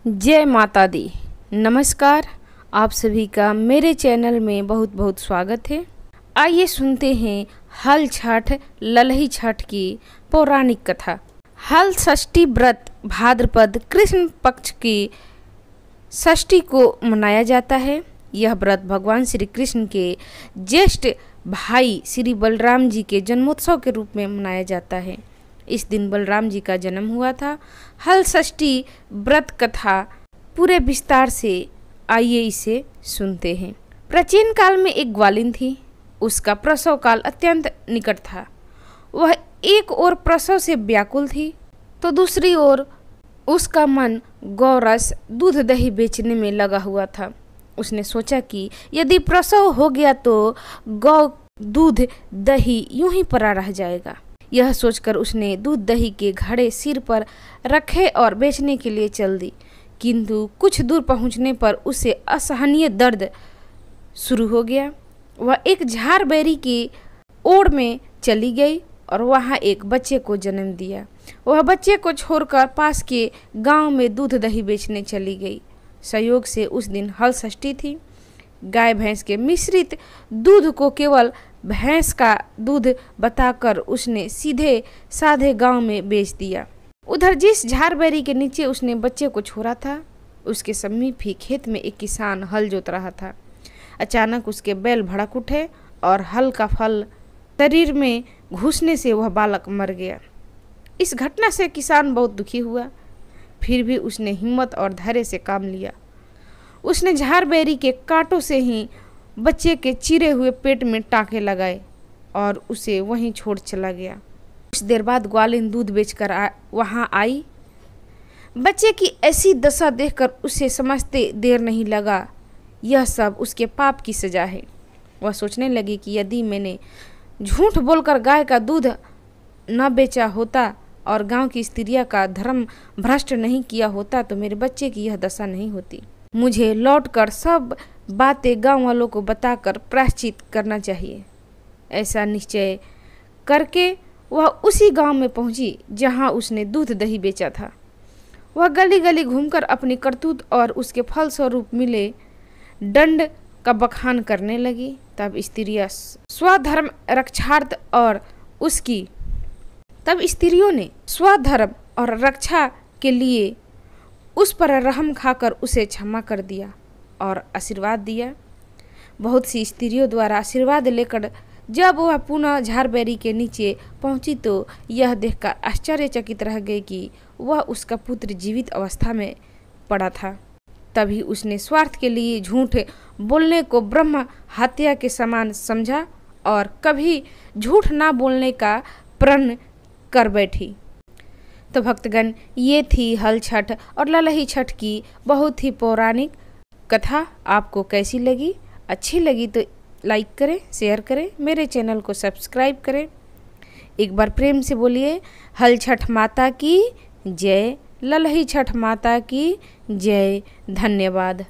जय माता दी। नमस्कार, आप सभी का मेरे चैनल में बहुत बहुत स्वागत है। आइए सुनते हैं हल छठ ललही छठ की पौराणिक कथा। हल षष्ठी व्रत भाद्रपद कृष्ण पक्ष की षष्ठी को मनाया जाता है। यह व्रत भगवान श्री कृष्ण के ज्येष्ठ भाई श्री बलराम जी के जन्मोत्सव के रूप में मनाया जाता है। इस दिन बलराम जी का जन्म हुआ था। हल षष्ठी व्रत कथा पूरे विस्तार से आइए इसे सुनते हैं। प्राचीन काल में एक ग्वालिन थी। उसका प्रसव काल अत्यंत निकट था। वह एक ओर प्रसव से व्याकुल थी तो दूसरी ओर उसका मन गौरस दूध दही बेचने में लगा हुआ था। उसने सोचा कि यदि प्रसव हो गया तो गौ दूध दही यूं ही पड़ा रह जाएगा। यह सोचकर उसने दूध दही के घड़े सिर पर रखे और बेचने के लिए चल दी। किंतु कुछ दूर पहुंचने पर उसे असहनीय दर्द शुरू हो गया। वह एक झारबेरी की ओर में चली गई और वहां एक बच्चे को जन्म दिया। वह बच्चे को छोड़कर पास के गांव में दूध दही बेचने चली गई। संयोग से उस दिन हल षष्ठी थी। गाय भैंस के मिश्रित दूध को केवल भैंस का दूध बताकर उसने सीधे साधे गांव में बेच दिया। उधर जिस झारबेरी के नीचे उसने बच्चे को छोड़ा था, उसके समीप ही खेत में एक किसान हल जोत रहा था। अचानक उसके बैल भड़क उठे और हल का फल शरीर में घुसने से वह बालक मर गया। इस घटना से किसान बहुत दुखी हुआ। फिर भी उसने हिम्मत और धैर्य से काम लिया। उसने झारबेरी के कांटों से ही बच्चे के चिरे हुए पेट में टाँके लगाए और उसे वहीं छोड़ चला गया। कुछ देर बाद ग्वालिन दूध बेचकर वहां आई। बच्चे की ऐसी दशा देखकर उसे समझते देर नहीं लगा यह सब उसके पाप की सजा है। वह सोचने लगी कि यदि मैंने झूठ बोलकर गाय का दूध न बेचा होता और गांव की स्त्रियां का धर्म भ्रष्ट नहीं किया होता तो मेरे बच्चे की यह दशा नहीं होती। मुझे लौटकर सब बातें गांव वालों को बताकर प्रायश्चित करना चाहिए। ऐसा निश्चय करके वह उसी गांव में पहुंची जहां उसने दूध दही बेचा था। वह गली गली घूमकर अपनी करतूत और उसके फलस्वरूप मिले दंड का बखान करने लगी। तब स्त्रियों ने स्वधर्म और रक्षा के लिए उस पर रहम खाकर उसे क्षमा कर दिया और आशीर्वाद दिया। बहुत सी स्त्रियों द्वारा आशीर्वाद लेकर जब वह पुनः झारबेरी के नीचे पहुंची तो यह देखकर आश्चर्यचकित रह गई कि वह उसका पुत्र जीवित अवस्था में पड़ा था। तभी उसने स्वार्थ के लिए झूठ बोलने को ब्रह्म हत्या के समान समझा और कभी झूठ ना बोलने का प्रण कर बैठी। तो भक्तगण, ये थी हल छठ और ललही छठ की बहुत ही पौराणिक कथा। आपको कैसी लगी? अच्छी लगी तो लाइक करें, शेयर करें, मेरे चैनल को सब्सक्राइब करें। एक बार प्रेम से बोलिए हल छठ माता की जय, ललही छठ माता की जय। धन्यवाद।